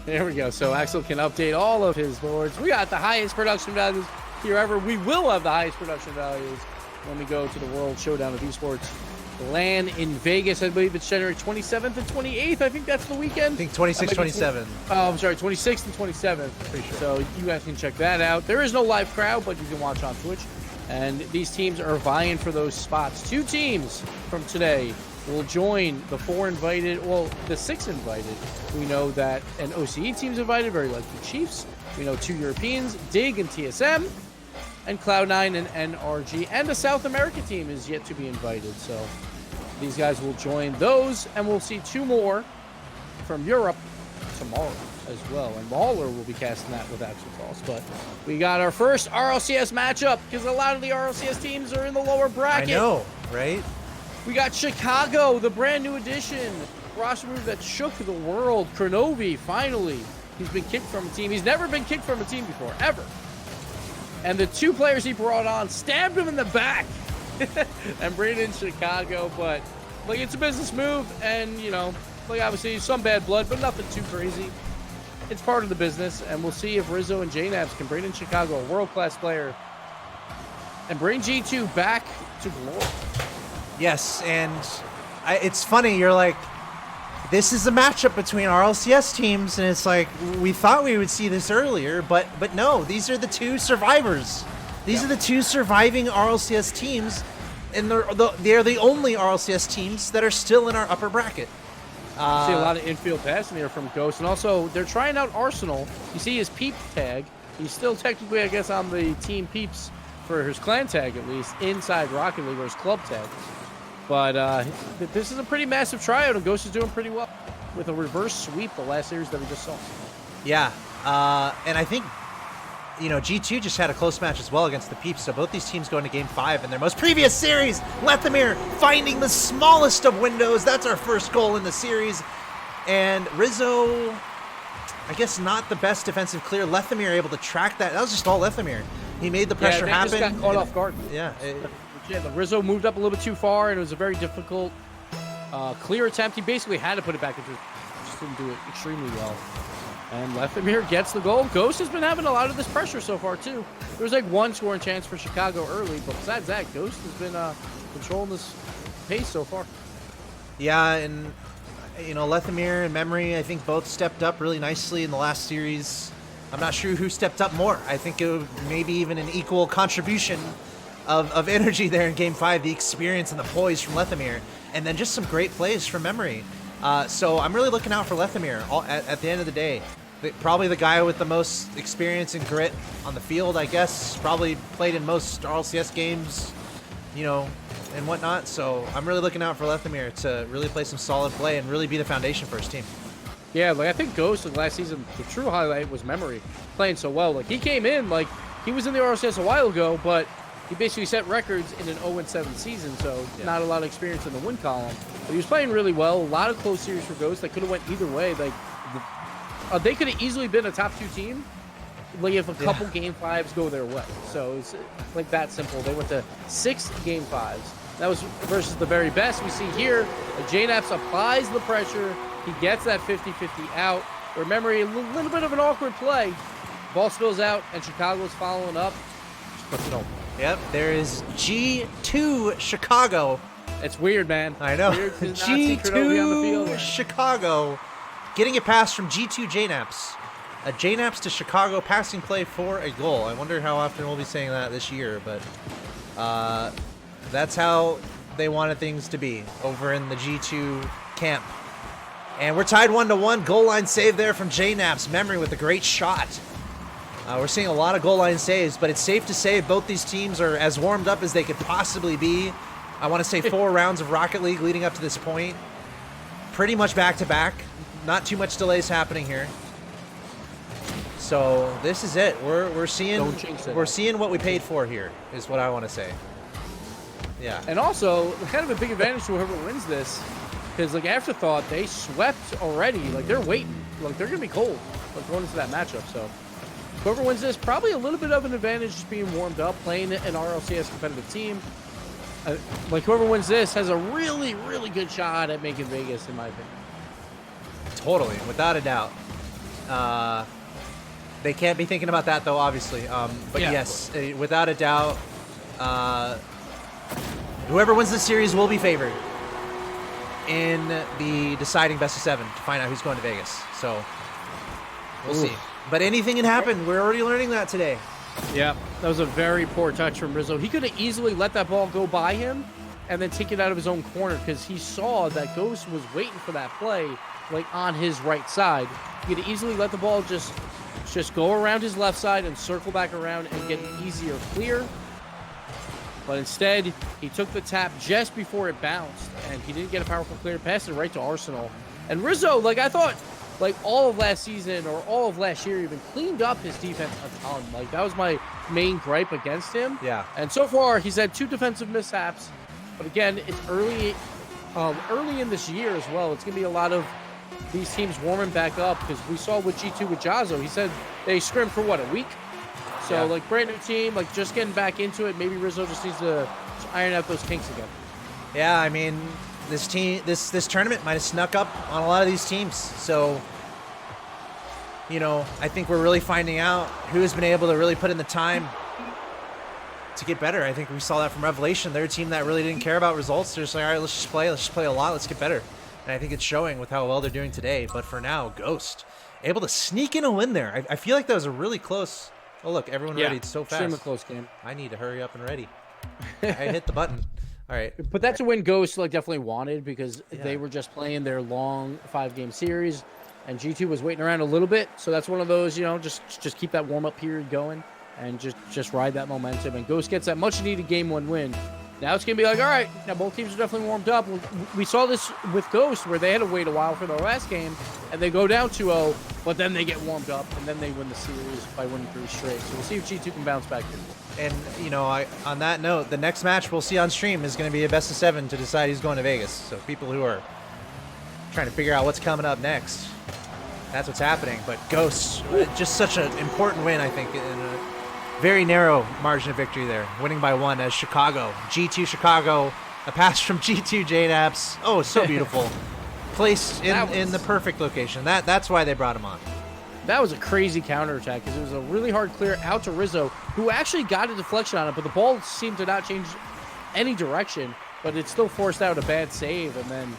There we go. So Axel can update all of his boards. We got the highest production values here ever. We will have the highest production values when we go to the World Showdown of Esports LAN in Vegas. I believe it's January 27th and 28th. I think that's the weekend. I think 26, 27. Oh, I'm sorry, 26th and 27th. Pretty sure. So you guys can check that out. There is no live crowd, but you can watch on Twitch. And these teams are vying for those spots. 2 teams from today will join the 4 invited, well, the 6 invited. We know that an OCE team's invited, very likely Chiefs. We know 2 Europeans, Dig and TSM, and Cloud9 and NRG. And the South America team is yet to be invited. So these guys will join those, and we'll see 2 more from Europe tomorrow as well. And Lawler will be casting that with Axel Cross. But we got our first RLCS matchup, because a lot of the RLCS teams are in the lower bracket. I know, right? We got Chicago, the brand new addition. Roster move that shook the world. Kronovi, finally. He's been kicked from a team. He's never been kicked from a team before, ever. And the 2 players he brought on stabbed him in the back and bring in Chicago. But, like, it's a business move. And, you know, like, obviously some bad blood, but nothing too crazy. It's part of the business. And we'll see if Rizzo and Jknaps can bring in Chicago, a world-class player, and bring G2 back to glory. Yes, and it's funny, you're like, this is a matchup between RLCS teams, and it's like, we thought we would see this earlier, but no, these are the 2 survivors. These are the 2 surviving RLCS teams, and they're the only RLCS teams that are still in our upper bracket. See a lot of infield passing here from Ghost, and also they're trying out Arsenal. You see his Peep tag. He's still technically, I guess, on the Team Peeps for his clan tag, at least, inside Rocket League, or his club tag. But this is a pretty massive tryout, and Ghost is doing pretty well with a reverse sweep the last series that we just saw. Yeah, and I think, you know, G2 just had a close match as well against the Peeps, so both these teams going to Game 5 in their most previous series. Lethamyr finding the smallest of windows. That's our first goal in the series. And Rizzo, I guess not the best defensive clear. Lethamyr able to track that. That was just all Lethamyr. He made the pressure happen. Yeah, just got caught off guard. Yeah. Yeah, the Rizzo moved up a little bit too far, and it was a very difficult clear attempt. He basically had to put it back into, just didn't do it extremely well. And Lethamyr gets the goal. Ghost has been having a lot of this pressure so far, too. There was like 1 scoring chance for Chicago early, but besides that, Ghost has been controlling this pace so far. Yeah, and, you know, Lethamyr and Memory, I think, both stepped up really nicely in the last series. I'm not sure who stepped up more. I think it was maybe even an equal contribution of energy there in Game 5, the experience and the poise from Lethamyr, and then just some great plays from Memory. So I'm really looking out for Lethamyr at the end of the day. Probably the guy with the most experience and grit on the field, I guess. Probably played in most RLCS games, you know, and whatnot. So I'm really looking out for Lethamyr to really play some solid play and really be the foundation for his team. Yeah, like I think Ghost like last season, the true highlight was Memory playing so well. Like he came in, like he was in the RLCS a while ago, but he basically set records in an 0-7 season, so not a lot of experience in the win column. But he was playing really well. A lot of close series for Ghost that could have went either way. Like they could have easily been a top 2 team, like if a couple Game 5s go their way. So it's like that simple. They went to 6 Game 5s. That was versus the very best. We see here, Jknaps applies the pressure. He gets that 50-50 out. Where Memory, a little bit of an awkward play. Ball spills out, and Chicago's following up. Just puts it home. Yep, there is G2 Chicago. It's weird, man. I know. Weird to not see Kronovi on the field. G2 Chicago getting a pass from G2 Jknaps. A Jknaps to Chicago passing play for a goal. I wonder how often we'll be saying that this year, but that's how they wanted things to be over in the G2 camp. And we're tied 1-1. Goal line save there from Jknaps. Memory with a great shot. We're seeing a lot of goal line saves, but it's safe to say both these teams are as warmed up as they could possibly be. I want to say 4 rounds of Rocket League leading up to this point. Pretty much back-to-back. Not too much delays happening here. So this is it. We're seeing what we paid for here, is what I want to say. Yeah. And also, kind of a big advantage to whoever wins this, because like Afterthought, they swept already. Like they're waiting. Like they're gonna be cold. Like going into that matchup. So whoever wins this, probably a little bit of an advantage just being warmed up, playing an RLCS competitive team. Like whoever wins this has a really, really good shot at making Vegas, in my opinion. Totally, without a doubt. They can't be thinking about that, though, obviously. But Yeah. yes, without a doubt, whoever wins this series will be favored in the deciding best of 7 to find out who's going to Vegas. So we'll see. But anything can happen. We're already learning that today. Yeah, that was a very poor touch from Rizzo. He could have easily let that ball go by him and then take it out of his own corner because he saw that Ghost was waiting for that play, like on his right side. He could have easily let the ball just go around his left side and circle back around and get an easier clear. But instead, he took the tap just before it bounced, and he didn't get a powerful clear, passed it right to Arsenal. And Rizzo, like I thought, like all of last season or all of last year, even cleaned up his defense a ton. Like that was my main gripe against him. Yeah. And so far, he's had 2 defensive mishaps. But again, it's early in this year as well. It's gonna be a lot of these teams warming back up because we saw with G2 with Jazzo, he said they scrimmed for what, a week? So Yeah. like brand new team, like just getting back into it. Maybe Rizzo just needs to iron out those kinks again. Yeah, I mean, this tournament might have snuck up on a lot of these teams. So, you know, I think we're really finding out who has been able to really put in the time to get better. I think we saw that from Revelation. They're a team that really didn't care about results. They're just like, all right, let's just play a lot, let's get better. And I think it's showing with how well they're doing today. But for now, Ghost able to sneak in a win there. I feel like that was a really close. Oh, look, everyone ready so fast. Extremely close game. I need to hurry up and ready. I hit the button. All right. But that's a win Ghost like definitely wanted because they were just playing their long 5-game series, and G2 was waiting around a little bit. So that's one of those, you know, just keep that warm-up period going and just ride that momentum. And Ghost gets that much-needed Game 1 win. Now it's going to be like, all right, now both teams are definitely warmed up. We saw this with Ghost where they had to wait a while for their last game, and they go down 2-0, but then they get warmed up, and then they win the series by winning 3 straight. So we'll see if G2 can bounce back here. And, you know, on that note, the next match we'll see on stream is going to be a best of 7 to decide who's going to Vegas. So people who are trying to figure out what's coming up next, that's what's happening. But Ghost, just such an important win, I think, in a very narrow margin of victory there, winning by 1 as Chicago. G2 Chicago, a pass from G2 Jknaps. Oh, so beautiful. Placed in the perfect location. That's why they brought him on. That was a crazy counterattack because it was a really hard clear out to Rizzo, who actually got a deflection on it, but the ball seemed to not change any direction, but it still forced out a bad save. And then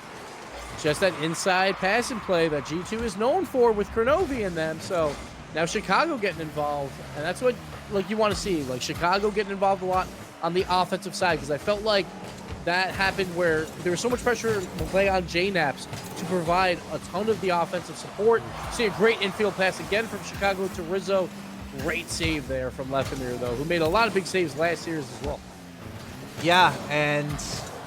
just that inside passing play that G2 is known for with Kronovi in them. So now Chicago getting involved, and that's what like you want to see, like Chicago getting involved a lot on the offensive side, because I felt like that happened where there was so much pressure to play on Jknaps to provide a ton of the offensive support. See a great infield pass again from Chicago to Rizzo. Great save there from Lethamyr, though, who made a lot of big saves last series as well. Yeah, and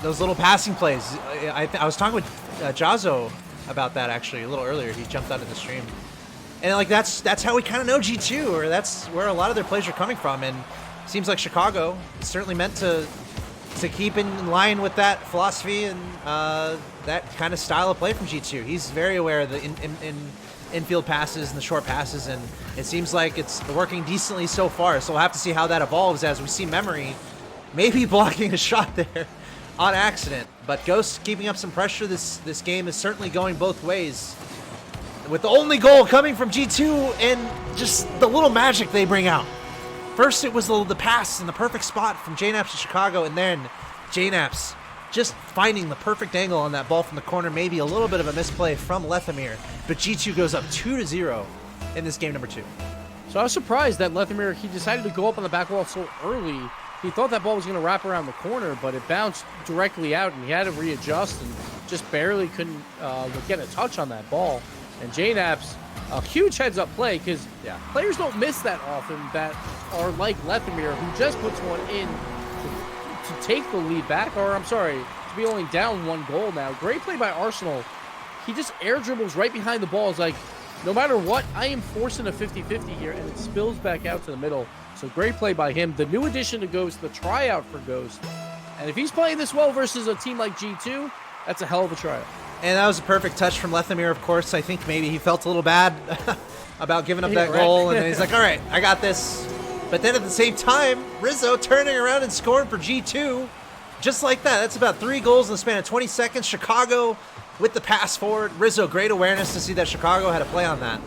those little passing plays. I was talking with Jazzo about that actually a little earlier. He jumped out of the stream. And like that's how we kind of know G2, or that's where a lot of their plays are coming from. And it seems like Chicago is certainly meant to keep in line with that philosophy and that kind of style of play from G2. He's very aware of the infield passes and the short passes, and it seems like it's working decently so far. So we'll have to see how that evolves as we see Memory maybe blocking a shot there on accident. But Ghost keeping up some pressure. This game is certainly going both ways, with the only goal coming from G2 and just the little magic they bring out. First, it was the pass in the perfect spot from Jknaps to Chicago, and then Jknaps just finding the perfect angle on that ball from the corner. Maybe a little bit of a misplay from Lethamyr, but G2 goes up 2-0 in this game number 2. So I was surprised that Lethamyr, he decided to go up on the back wall so early. He thought that ball was going to wrap around the corner, but it bounced directly out, and he had to readjust and just barely couldn't get a touch on that ball. And Jknaps, a huge heads-up play, because players don't miss that often that are like Lethamyr, who just puts one in to take the lead back, or I'm sorry, to be only down 1 goal now. Great play by Arsenal. He just air dribbles right behind the ball. It's like, no matter what, I am forcing a 50-50 here, and it spills back out to the middle. So great play by him. The new addition to Ghost, the tryout for Ghost. And if he's playing this well versus a team like G2, that's a hell of a tryout. And that was a perfect touch from Lethamyr, of course. I think maybe he felt a little bad about giving up that goal, and then he's like, all right, I got this. But then at the same time, Rizzo turning around and scoring for G2. Just like that. That's about 3 goals in the span of 20 seconds. Chicago with the pass forward. Rizzo, great awareness to see that Chicago had a play on that.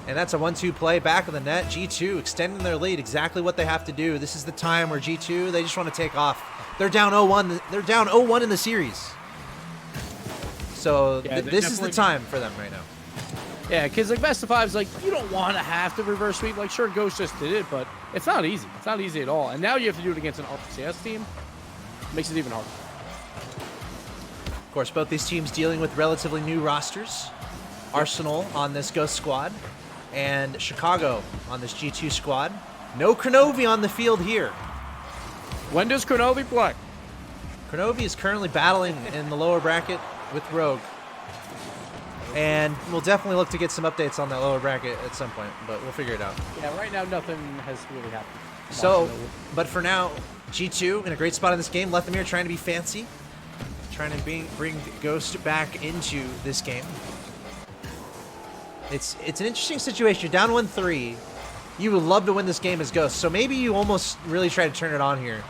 And that's a 1-2 play back of the net. G2 extending their lead, exactly what they have to do. This is the time where G2, they just want to take off. They're down 0-1. They're down 0-1 in the series. So this is the time for them right now. Yeah, because like best of fives, like you don't want to have to reverse sweep. Like sure, Ghost just did it, but it's not easy. It's not easy at all. And now you have to do it against an RCS team. Makes it even harder. Of course, both these teams dealing with relatively new rosters. Arsenal on this Ghost squad, and Chicago on this G2 squad. No Kronovi on the field here. When does Kronovi play? Kronovi is currently battling in the lower bracket with Rogue. And we'll definitely look to get some updates on that lower bracket at some point, but we'll figure it out. Yeah, right now nothing has really happened. So, but for now, G2 in a great spot in this game. Lethamyr trying to be fancy, trying to bring Ghost back into this game. It's an interesting situation. You're down 1-3. You would love to win this game as Ghost, so maybe you almost really try to turn it on here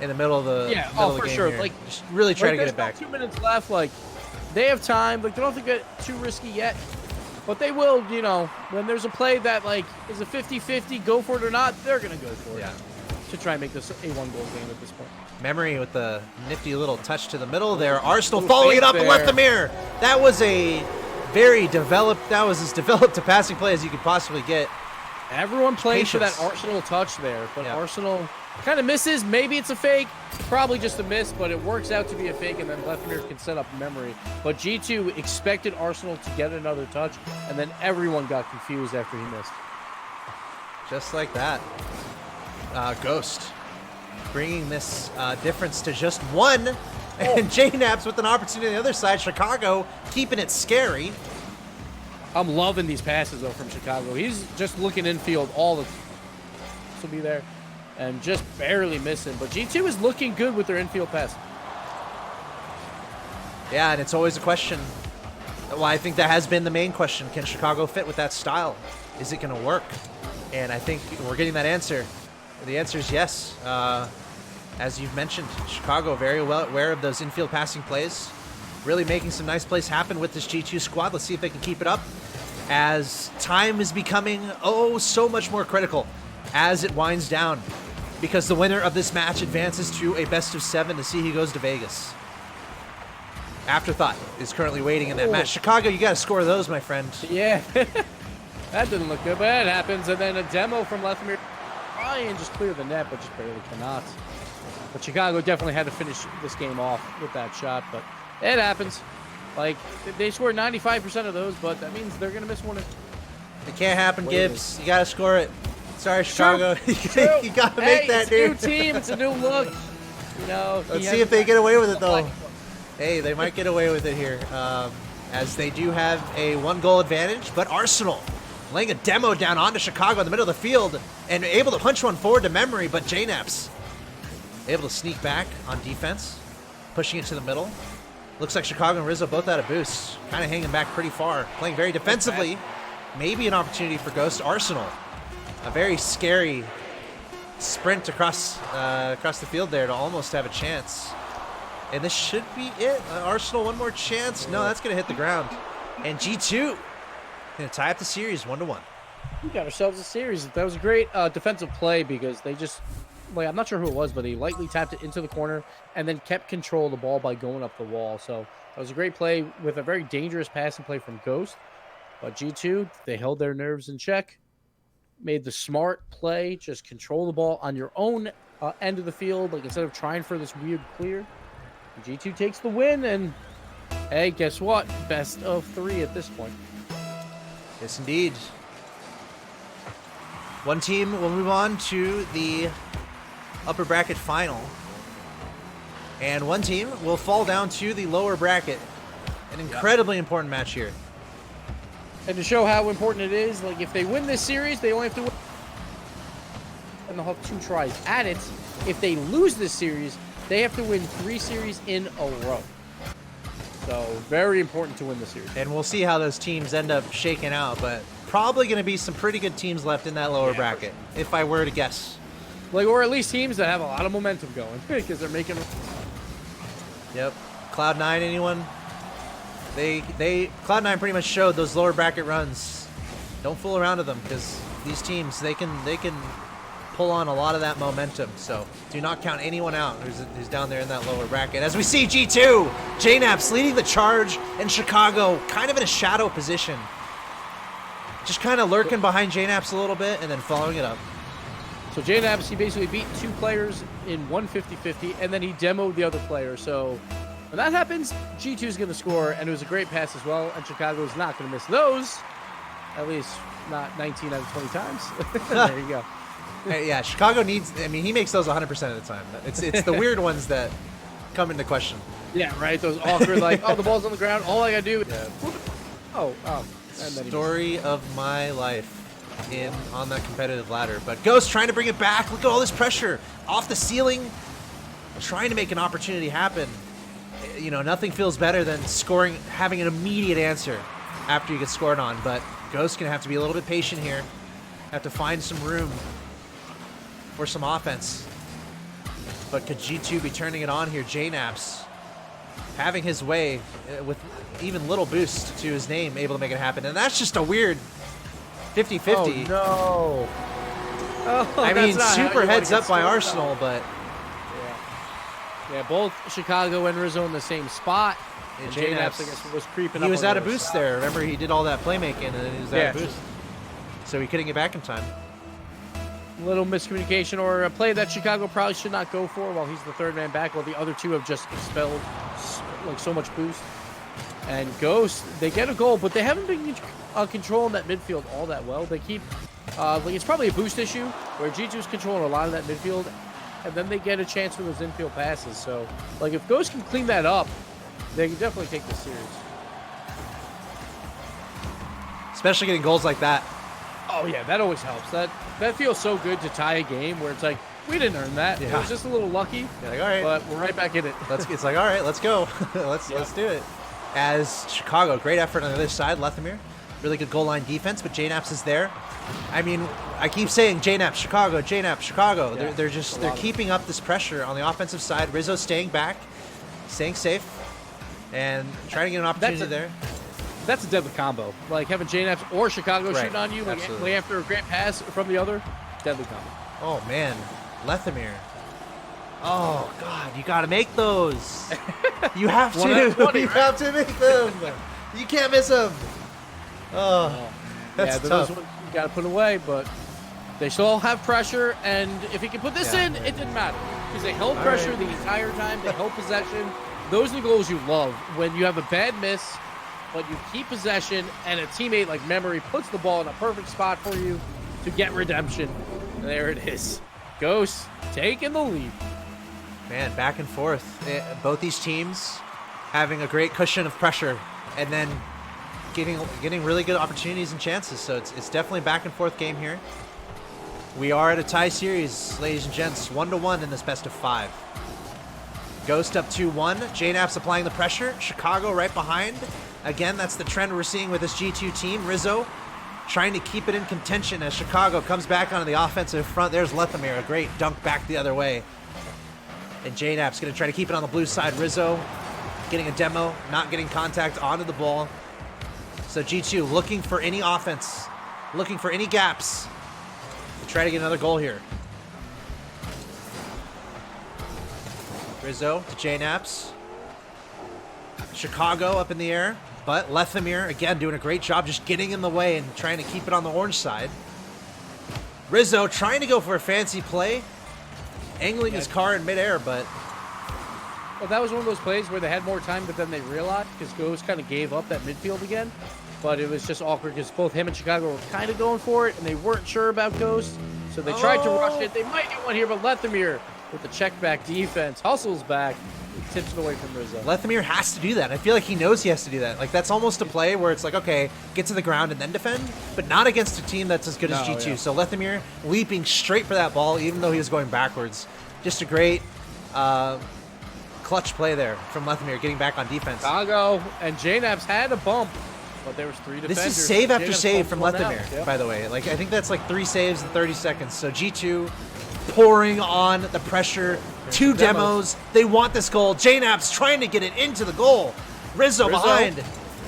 in the middle of the middle of the game sure. here. Like just really try to get it back. 2 minutes left. Like they have time. Like they don't have to get too risky yet, but they will. You know, when there's a play that like is a 50-50, go for it or not, they're gonna go for it. To try and make this a 1-goal game at this point. Memory with the nifty little touch to the middle there. Arsenal following it up and Lethamyr. That was a very developed. That was as developed a passing play as you could possibly get. Everyone playing for that Arsenal touch there, but Arsenal kind of misses. Maybe it's a fake, probably just a miss, but it works out to be a fake, and then Lethamyr can set up Memory. But G2 expected Arsenal to get another touch, and then everyone got confused after he missed. Just like that. Ghost bringing this difference to just 1, and Jknaps with an opportunity on the other side. Chicago keeping it scary. I'm loving these passes, though, from Chicago. He's just looking infield all the to be there and just barely missing. But G2 is looking good with their infield pass. Yeah, and it's always a question. Well, I think that has been the main question. Can Chicago fit with that style? Is it going to work? And I think we're getting that answer. The answer is yes. As you've mentioned, Chicago very well aware of those infield passing plays. Really making some nice plays happen with this G2 squad. Let's see if they can keep it up as time is becoming so much more critical as it winds down, because the winner of this match advances to a best of 7 to see who goes to Vegas. Afterthought is currently waiting in that match. Chicago, you got to score those, my friend. Yeah, that didn't look good, but it happens. And then a demo from Lethamyr. Trying just clear the net, but just barely cannot. But Chicago definitely had to finish this game off with that shot, but it happens. Like, they scored 95% of those, but that means they're going to miss one. It can't happen, Gibbs. You got to score it. Sorry, Chicago. You got to make that, dude. It's a new team. It's a new look. You know. Let's see if they get away with it, though. Hey, they might get away with it here, as they do have a 1-goal advantage. But Arsenal laying a demo down onto Chicago in the middle of the field and able to punch one forward to Memory, but Jknaps able to sneak back on defense, pushing it to the middle. Looks like Chicago and Rizzo both out of boosts, kind of hanging back pretty far, playing very defensively. Maybe an opportunity for Ghost. Arsenal, a very scary sprint across the field there to almost have a chance. And this should be it. Arsenal, one more chance. No, that's going to hit the ground. And G2 going to tie up the series 1-1. We got ourselves a series. That was a great defensive play, because they just, like, I'm not sure who it was, but he lightly tapped it into the corner and then kept control of the ball by going up the wall. So that was a great play with a very dangerous passing play from Ghost. But G2, they held their nerves in check, made the smart play, just control the ball on your own end of the field, like instead of trying for this weird clear. G2 takes the win, and hey, guess what? Best of 3 at this point. Yes, indeed. One team will move on to the upper bracket final, and one team will fall down to the lower bracket. An incredibly important match here. And to show how important it is, like if they win this series, they only have to win, and they'll have 2 tries at it. If they lose this series, they have to win 3 series in a row. So very important to win the series. And we'll see how those teams end up shaking out, but probably going to be some pretty good teams left in that lower bracket, if I were to guess. Like, or at least teams that have a lot of momentum going, because they're making. Yep. Cloud9, anyone? Cloud9 pretty much showed those lower bracket runs. Don't fool around with them, because these teams, they can pull on a lot of that momentum. So do not count anyone out who's down there in that lower bracket. As we see G2, Jknaps leading the charge, and Chicago kind of in a shadow position. Just kind of lurking behind Jknaps a little bit and then following it up. So Jknaps, he basically beat 2 players in one 50-50, and then he demoed the other player. So when that happens, G2 is going to score, and it was a great pass as well, and Chicago is not going to miss those. At least not 19 out of 20 times. There you go. Hey, yeah, Chicago needs, I mean, he makes those 100% of the time. It's the weird ones that come into question. Yeah, right. Those awkward, like, oh, the ball's on the ground. All I got to do is... Oh. And then Story of my life on that competitive ladder. But Ghost trying to bring it back. Look at all this pressure off the ceiling, trying to make an opportunity happen. You know, nothing feels better than scoring, having an immediate answer after you get scored on. But Ghost gonna have to be a little bit patient here. Have to find some room for some offense. But could G2 be turning it on here? Jknaps having his way with even little boost to his name, able to make it happen. And that's just a weird 50-50. Oh, no. Oh, I mean, super heads up by Arsenal, but... Yeah, both Chicago and Rizzo in the same spot. And Jknaps, I guess, was creeping up. He was out of boost there. Remember, he did all that playmaking, and then he was out of boost. So he couldn't get back in time. Little miscommunication, or a play that Chicago probably should not go for while he's the third man back, while the other two have just expelled like so much boost. And Ghost, they get a goal, but they haven't been controlling that midfield all that well. They keep, like, it's probably a boost issue where G2's controlling a lot of that midfield, and then they get a chance for those infield passes. So, like, if Ghost can clean that up, they can definitely take this series. Especially getting goals like that. Oh yeah, that always helps. That feels so good to tie a game where it's like, we didn't earn that. Yeah. It was just a little lucky. You're like, all right, but we're right back in it. It's like, all right, let's go. let's do it. As Chicago, great effort on the other side. Lethamyr, really good goal line defense, but Jknaps is there. I mean, I keep saying Jknaps, Chicago, Jknaps, Chicago. Yeah, they're keeping up this pressure on the offensive side. Rizzo staying back, staying safe, and trying to get an opportunity there. That's a deadly combo. Like having Jknaps or Chicago shooting on you, like after a great pass from the other, deadly combo. Oh man, Lethamyr. Oh god, you gotta make those. You have to. 20, you have to make them. You can't miss them. Oh, that's tough. Those ones you gotta put away, but they still have pressure. And if he can put this in, it didn't matter because they held pressure the entire time. They held possession. Those are the goals you love when you have a bad miss, but you keep possession, and a teammate like Memory puts the ball in a perfect spot for you to get redemption. There it is. Ghost taking the lead. Man, back and forth. Both these teams having a great cushion of pressure, and then getting really good opportunities and chances. So it's definitely a back and forth game here. We are at a tie series, ladies and gents, 1-1 in this best of 5. Ghost up 2-1. Jknaps applying the pressure. Chicago right behind. Again, that's the trend we're seeing with this G2 team. Rizzo trying to keep it in contention as Chicago comes back onto the offensive front. There's Lethamyr, a great dunk back the other way. And Jknaps going to try to keep it on the blue side. Rizzo getting a demo, not getting contact onto the ball. So G2 looking for any offense, looking for any gaps to try to get another goal here. Rizzo to Jknaps. Chicago up in the air, but Lethamyr, again, doing a great job just getting in the way and trying to keep it on the orange side. Rizzo trying to go for a fancy play, angling his car in midair, but... Well, that was one of those plays where they had more time than they realized because Ghost kind of gave up that midfield again, but it was just awkward because both him and Chicago were kind of going for it, and they weren't sure about Ghost, so they tried to rush it. They might get one here, but Lethamyr with the check back defense hustles back, tips it away from Rizzo. Lethamyr has to do that. I feel like he knows he has to do that. Like, that's almost a play where it's like, okay, get to the ground and then defend, but not against a team that's as good as G2. Yeah. So Lethamyr leaping straight for that ball, even though he was going backwards. Just a great clutch play there from Lethamyr, getting back on defense. Chicago and Jknaps had a bump, but there was 3 defenders. This is save after save from Lethamyr, by the way. Like, I think that's like 3 saves in 30 seconds. So G2 pouring on the pressure. 2 demos. They want this goal. Jknaps trying to get it into the goal. Rizzo behind.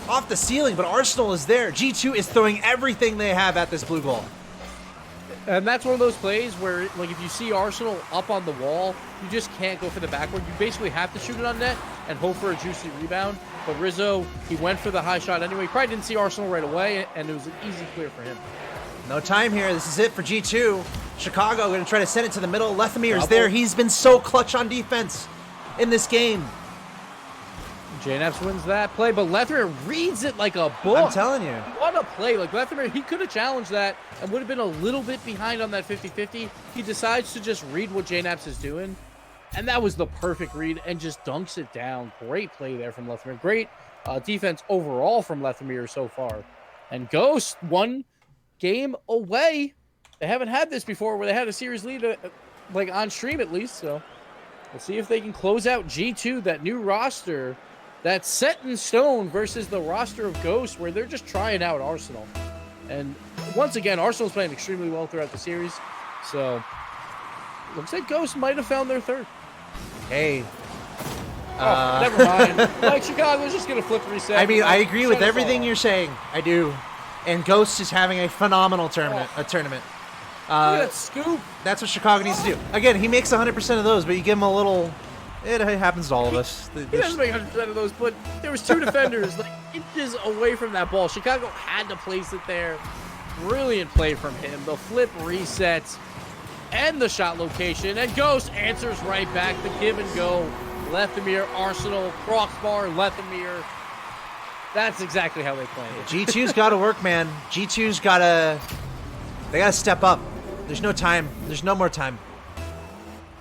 off the ceiling, but Arsenal is there. G2 is throwing everything they have at this blue goal. And that's one of those plays where, like, if you see Arsenal up on the wall, you just can't go for the backward. You basically have to shoot it on net and hope for a juicy rebound. But Rizzo, he went for the high shot anyway. He probably didn't see Arsenal right away, and it was an easy clear for him. No time here. This is it for G2. Chicago going to try to send it to the middle. Lethamyr is there. He's been so clutch on defense in this game. Jknaps wins that play, but Lethamyr reads it like a book. I'm telling you. What a play. Like, Lethamyr, he could have challenged that and would have been a little bit behind on that 50-50. He decides to just read what Jknaps is doing, and that was the perfect read, and just dunks it down. Great play there from Lethamyr. Great defense overall from Lethamyr so far. And Ghost, one game away. They haven't had this before where they had a series lead, like on stream at least, so we'll see if they can close out G2, that new roster that's set in stone versus the roster of Ghosts where they're just trying out Arsenal. And once again, Arsenal's playing extremely well throughout the series. So looks like Ghosts might have found their third. Hey. Never mind. Like, Chicago's just going to flip reset. I mean, I agree with everything you're saying. I do. And Ghosts is having a phenomenal tournament. Look at that scoop. That's what Chicago needs to do. Again, he makes 100% of those, but you give him a little... It happens to all of us. He doesn't make 100% of those, but there was two defenders like inches away from that ball. Chicago had to place it there. Brilliant play from him. The flip resets and the shot location. And Ghost answers right back. The give and go. Lethamyr, Arsenal, crossbar, Lethamyr. That's exactly how they play it. G2's got to work, man. G2's got to... They got to step up. There's no time. There's no more time.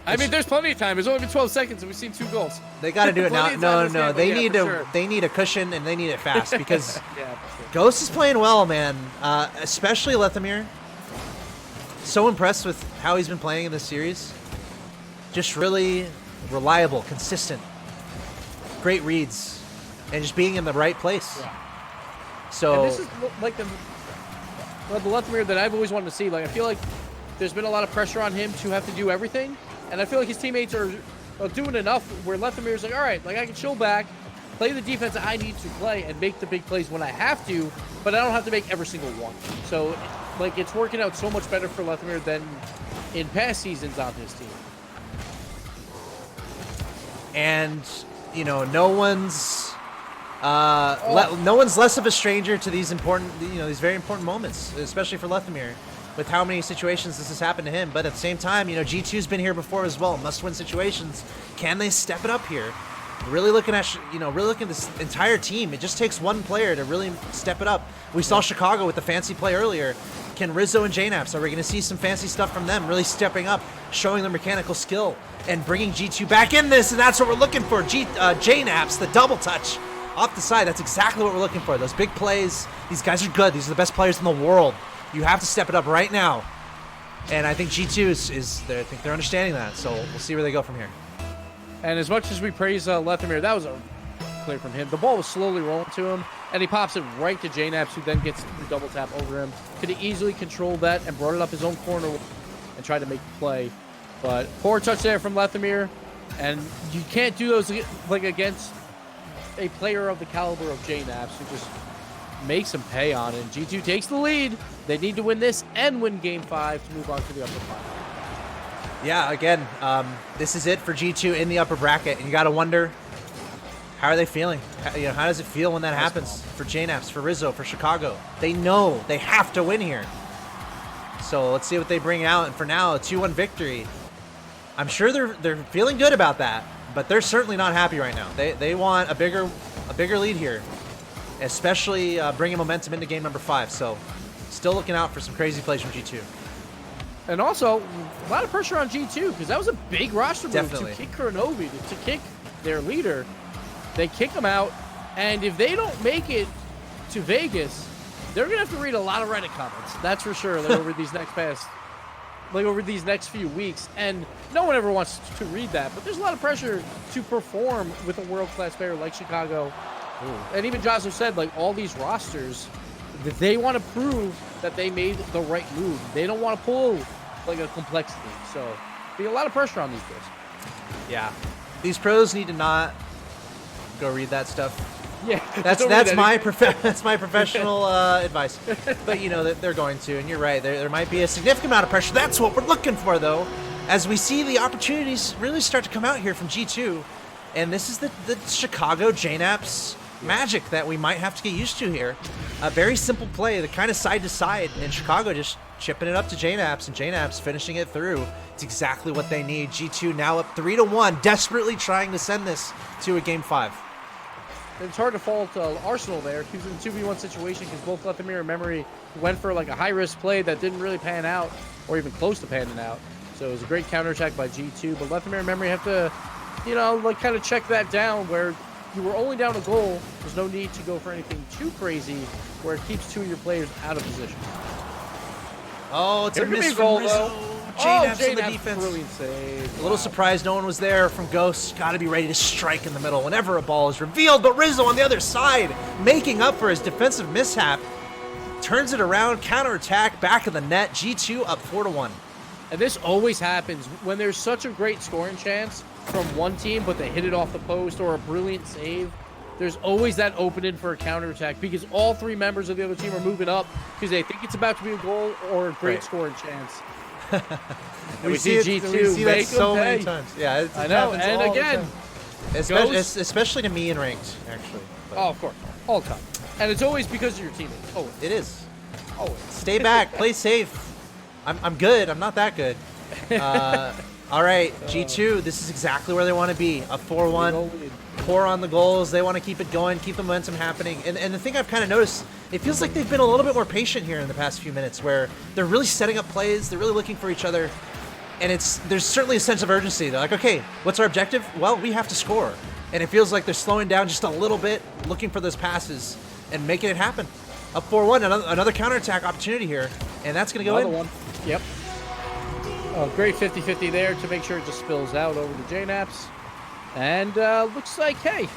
I mean, there's plenty of time. It's only been 12 seconds, and we've seen 2 goals. They got to do it now. No. They need to. Sure. They need a cushion, and they need it fast because Yeah, for sure. Ghost is playing well, man. Especially Lethamyr. So impressed with how he's been playing in this series. Just really reliable, consistent, great reads, and just being in the right place. Yeah. So and this is like the Lethamyr that I've always wanted to see. Like, I feel like there's been a lot of pressure on him to have to do everything, and I feel like his teammates are doing enough where Lethamyr's like, all right, like I can chill back, play the defense that I need to play, and make the big plays when I have to, but I don't have to make every single one. So, like, it's working out so much better for Lethamyr than in past seasons on his team. And you know, no one's less of a stranger to these important, these very important moments, especially for Lethamyr, with how many situations this has happened to him. But at the same time, G2's been here before as well. Must-win situations. Can they step it up here? Really looking at, really looking at this entire team. It just takes one player to really step it up. We saw Chicago with the fancy play earlier. Can Rizzo and Jknaps, are we going to see some fancy stuff from them, really stepping up, showing their mechanical skill, and bringing G2 back in this? And that's what we're looking for. Jknaps, the double touch off the side. That's exactly what we're looking for. Those big plays. These guys are good. These are the best players in the world. You have to step it up right now. And I think G2 I think they're understanding that. So we'll see where they go from here. And as much as we praise Lethamyr, that was a clear from him. The ball was slowly rolling to him, and he pops it right to Jknaps, who then gets the double tap over him. Could have easily controlled that and brought it up his own corner and tried to make the play. But poor touch there from Lethamyr, and you can't do those like against a player of the caliber of Jknaps, who just makes him pay on it. And G2 takes the lead. They need to win this and win Game 5 to move on to the upper final. Yeah, again, this is it for G2 in the upper bracket, and you got to wonder, how are they feeling? How does it feel when that happens for Jknaps, for Rizzo, for Chicago? They know they have to win here. So let's see what they bring out. And for now, a 2-1 victory. I'm sure they're feeling good about that, but they're certainly not happy right now. They want a bigger lead here, especially bringing momentum into game number 5. So still looking out for some crazy plays from G2. And also, a lot of pressure on G2, because that was a big roster move Definitely. to kick Kurnovi, to kick their leader. They kick him out, and if they don't make it to Vegas, they're going to have to read a lot of Reddit comments. That's for sure, like over these next few weeks. And no one ever wants to read that, but there's a lot of pressure to perform with a world-class player like Chicago. Ooh. And even Joseph said, like, all these rosters, they want to prove that they made the right move. They don't want to pull like a complexity. So be a lot of pressure on these guys. Yeah. These pros need to not go read that stuff. Yeah. That's my professional advice. But you know that they're going to, and you're right. There might be a significant amount of pressure. That's what we're looking for, though, as we see the opportunities really start to come out here from G2, and this is the Chicago Jknaps magic that we might have to get used to here. A very simple play, the kind of side to side, and Chicago just chipping it up to Jknaps, and Jknaps finishing it through. It's exactly what they need. G2 now up 3-1, desperately trying to send this to a Game 5. It's hard to fault Arsenal there. He was in a 2v1 situation because both Lethamyr and Memory went for like a high-risk play that didn't really pan out, or even close to panning out. So it was a great counterattack by G2, but Lethamyr and Memory have to, you know, like kind of check that down where you were only down a goal. There's no need to go for anything too crazy where it keeps two of your players out of position. Oh, it's a miss goal, from Rizzo. though. Jknaps in the defense. Brilliant save. A little surprised no one was there from Ghost. Got to be ready to strike in the middle whenever a ball is revealed. But Rizzo on the other side, making up for his defensive mishap, turns it around, counterattack, back of the net. G2 up 4-1. And this always happens when there's such a great scoring chance from one team, but they hit it off the post or a brilliant save. There's always that opening for a counterattack because all three members of the other team are moving up because they think it's about to be a goal or a great scoring chance. we see G2 that so many times. Yeah, I know. And again, especially to me in ranked, actually. But. Oh, of course, all the time. And it's always because of your teammates. Always. It is. Always. Stay back. Play safe. I'm good. I'm not that good. All right, G2. This is exactly where they want to be. A 4-1. Pour on the goals. They want to keep it going, keep the momentum happening. And the thing I've kind of noticed, it feels like they've been a little bit more patient here in the past few minutes where they're really setting up plays. They're really looking for each other. And there's certainly a sense of urgency. They're like, okay, what's our objective? Well, we have to score. And it feels like they're slowing down just a little bit, looking for those passes and making it happen. Up 4-1, another counterattack opportunity here. And that's going to go in. One. Yep. Great 50-50 there to make sure it just spills out over to Jknaps. And looks like, hey,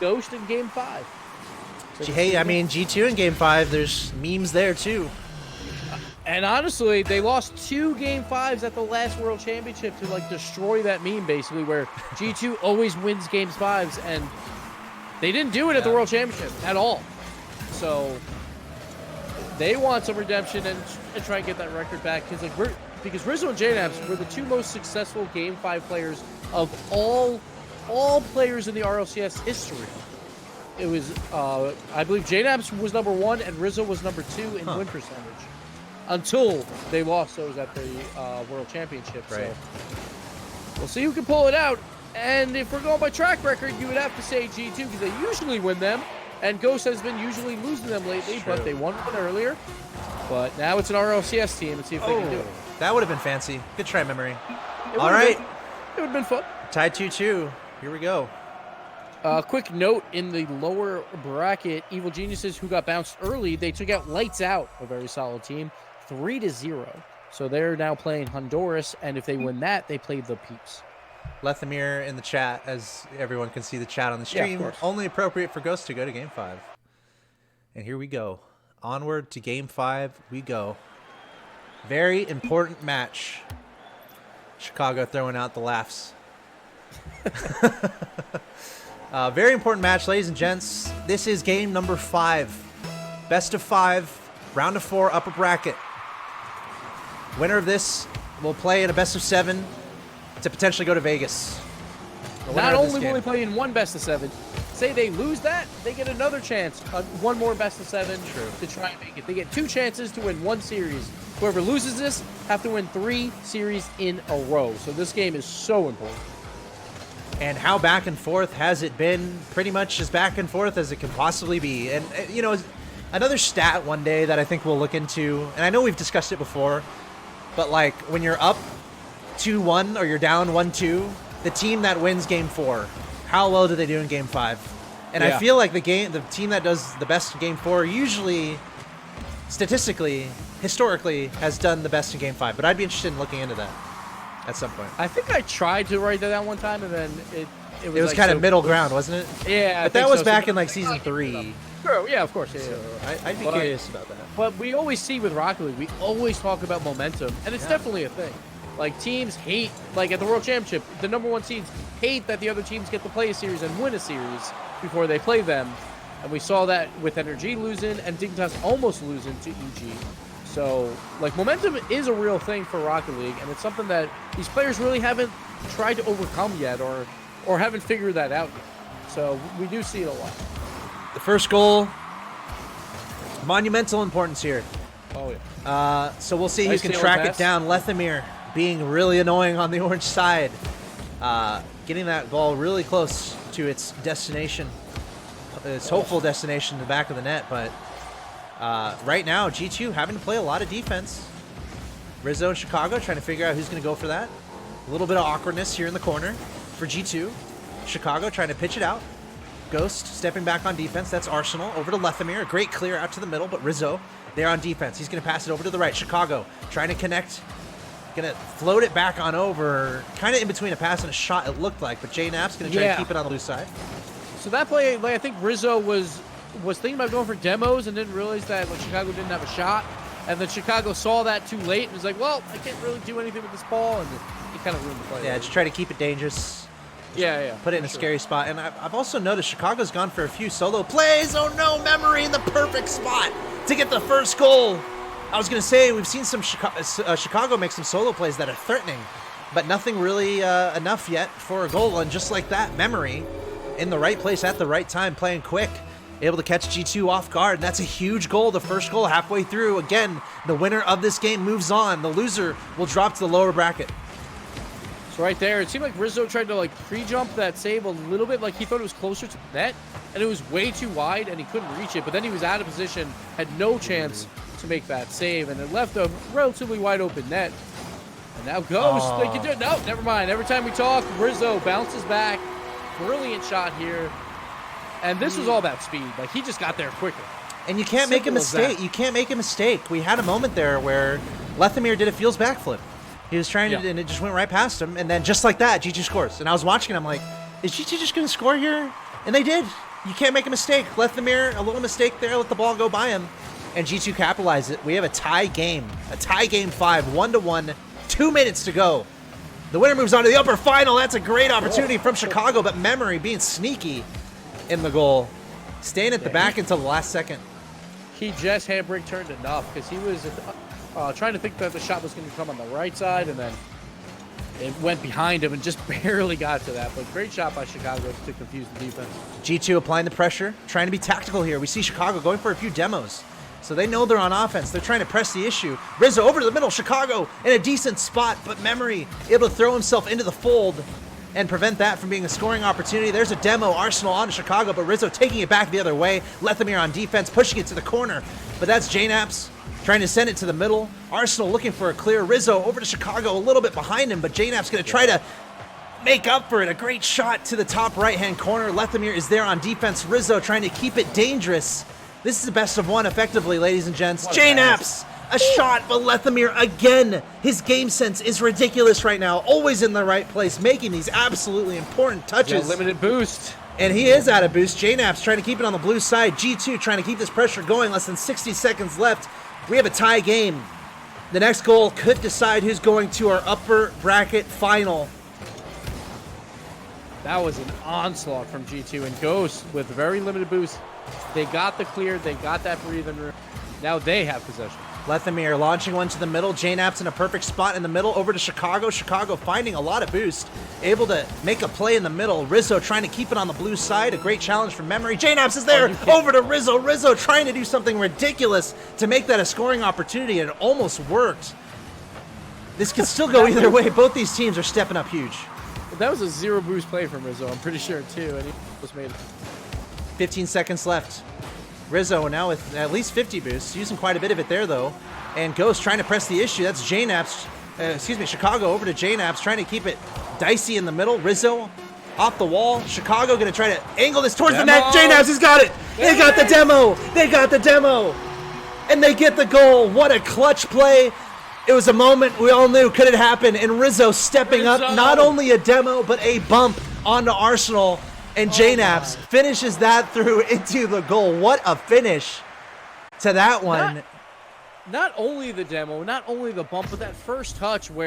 Ghost in Game 5. So hey, I mean, G2 in Game 5, there's memes there too. And honestly, they lost 2 Game 5s at the last World Championship to like destroy that meme, basically, where G2 always wins Game 5s, and they didn't do it at the World Championship at all. So they want some redemption and try and get that record back because Rizzo and Jknaps were the 2 most successful Game 5 players of all players in the RLCS history. It was, I believe Jknaps was number 1 and Rizzo was number 2 in win percentage until they lost those at the World Championship. Right. So we'll see who can pull it out. And if we're going by track record, you would have to say G2 because they usually win them. And Ghost has been usually losing them lately, but they won one earlier. But now it's an RLCS team. Let's see if they can do it. That would have been fancy. Good try, Memory. All right. It would have been fun. Tied 2-2. Here we go. Quick note, in the lower bracket, Evil Geniuses, who got bounced early, they took out Lights Out, a very solid team, 3-0. So they're now playing Honduras, and if they win that, they play the Peeps. Lethamyr in the chat, as everyone can see the chat on the stream. Yeah, only appropriate for Ghost to go to Game 5. And here we go. Onward to Game 5 we go. Very important match. Chicago throwing out the laughs. Very important match, ladies and gents. This is game number 5. Best of 5, round of 4, upper bracket. Winner of this will play in a best of 7 to potentially go to Vegas. Not only will they play in one best of 7, say they lose that, they get another chance, one more best of 7 to try and make it. They get 2 chances to win 1 series. Whoever loses this have to win 3 series in a row. So this game is so important. And how back and forth has it been? Pretty much as back and forth as it can possibly be. And, you know, another stat one day that I think we'll look into, and I know we've discussed it before, but like when you're up 2-1 or you're down 1-2, the team that wins game 4, how well do they do in game 5? And I feel like the team that does the best in game 4 usually, statistically, historically, has done the best in game 5. But I'd be interested in looking into that at some point. I think I tried to write that down one time, and then it was like kind of middle ground, wasn't it? Yeah, but that was back in like season 3. True. Yeah, of course. Yeah, so I'd be curious about that. But we always see with Rocket League, we always talk about momentum, and it's definitely a thing. Like, teams hate, like at the World Championship, the #1 seeds hate that the other teams get to play a series and win a series before they play them. And we saw that with Energy losing and Jknaps almost losing to EG. So, like, momentum is a real thing for Rocket League, and it's something that these players really haven't tried to overcome yet or haven't figured that out yet. So we do see it a lot. The first goal, monumental importance here. Oh, yeah. So we'll see Nice who can tail track pass. it down. Lethamyr being really annoying on the orange side. Getting that ball really close to its destination, its hopeful destination in the back of the net. But right now, G2 having to play a lot of defense. Rizzo and Chicago trying to figure out who's going to go for that. A little bit of awkwardness here in the corner for G2. Chicago trying to pitch it out. Ghost stepping back on defense. That's Arsenal. Over to Lethamyr. A great clear out to the middle, but Rizzo there on defense. He's going to pass it over to the right. Chicago trying to connect. Going to float it back on over. Kind of in between a pass and a shot, it looked like, but Jknaps going to try to keep it on the loose side. So that play, like, I think Rizzo was thinking about going for demos and didn't realize that, like, Chicago didn't have a shot. And then Chicago saw that too late and was like, well, I can't really do anything with this ball. And he kind of ruined the play. Yeah, just try to keep it dangerous. Yeah. Put it in a scary spot. And I've also noticed Chicago's gone for a few solo plays. Oh no, Memory in the perfect spot to get the first goal. I was going to say, we've seen some Chicago make some solo plays that are threatening, but nothing really enough yet for a goal. And just like that, Memory in the right place at the right time, playing quick, able to catch G2 off guard. And that's a huge goal, the first goal halfway through. Again, the winner of this game moves on. The loser will drop to the lower bracket. So right there, it seemed like Rizzo tried to, like, pre-jump that save a little bit, like he thought it was closer to the net, and it was way too wide, and he couldn't reach it. But then he was out of position, had no chance to make that save, and it left a relatively wide open net. And now Ghost, they can do it. No, never mind. Every time we talk, Rizzo bounces back. Brilliant shot here. And this was all about speed. Like, he just got there quicker. And you can't make a mistake. You can't make a mistake. We had a moment there where Lethamyr did a Fields backflip. He was trying to, and it just went right past him. And then just like that, G2 scores. And I was watching, I'm like, is G2 just going to score here? And they did. You can't make a mistake. Lethamyr, a little mistake there, let the ball go by him. And G2 capitalized it. We have a tie game. A tie game 5, 1-1, 2 minutes to go. The winner moves on to the upper final. That's a great opportunity from Chicago, but Memory being sneaky in the goal. Staying at the back until the last second. He just handbrake turned enough because he was trying to think that the shot was going to come on the right side, and then it went behind him and just barely got to that. But great shot by Chicago to confuse the defense. G2 applying the pressure, trying to be tactical here. We see Chicago going for a few demos. So they know they're on offense. They're trying to press the issue. Rizzo over to the middle. Chicago in a decent spot, but Memory able to throw himself into the fold and prevent that from being a scoring opportunity. There's a demo. Arsenal on to Chicago, but Rizzo taking it back the other way. Lethamyr on defense, pushing it to the corner. But that's Jknaps trying to send it to the middle. Arsenal looking for a clear. Rizzo over to Chicago, a little bit behind him, but Jknaps going to try to make up for it. A great shot to the top right-hand corner. Lethamyr is there on defense. Rizzo trying to keep it dangerous. This is the best of one, effectively, ladies and gents. Jknaps, a shot, but Lethamyr again. His game sense is ridiculous right now. Always in the right place, making these absolutely important touches. Limited boost. And he is out of boost. Jknaps trying to keep it on the blue side. G2 trying to keep this pressure going. Less than 60 seconds left. We have a tie game. The next goal could decide who's going to our upper bracket final. That was an onslaught from G2, and Ghost with very limited boost. They got the clear, they got that breathing room. Now they have possession. Lethamyr launching one to the middle. Jknaps in a perfect spot in the middle. Over to Chicago. Chicago finding a lot of boost. Able to make a play in the middle. Rizzo trying to keep it on the blue side. A great challenge from Memory. Jknaps is there. Over to Rizzo. Rizzo trying to do something ridiculous to make that a scoring opportunity, and it almost worked. This could still go either way. Both these teams are stepping up huge. That was a zero boost play from Rizzo, I'm pretty sure, too. And he just made it. 15 seconds left. Rizzo now with at least 50 boosts, using quite a bit of it there though. And Ghost trying to press the issue. That's Jknaps, Chicago over to Jknaps, trying to keep it dicey in the middle. Rizzo off the wall. Chicago going to try to angle this towards the net. Jknaps has got it. They got the demo. They got the demo. And they get the goal. What a clutch play. It was a moment we all knew could it happen. And Rizzo stepping up, not only a demo, but a bump onto Arsenal. And Jknaps finishes that through into the goal. What a finish to that one. Not only the demo, not only the bump, but that first touch where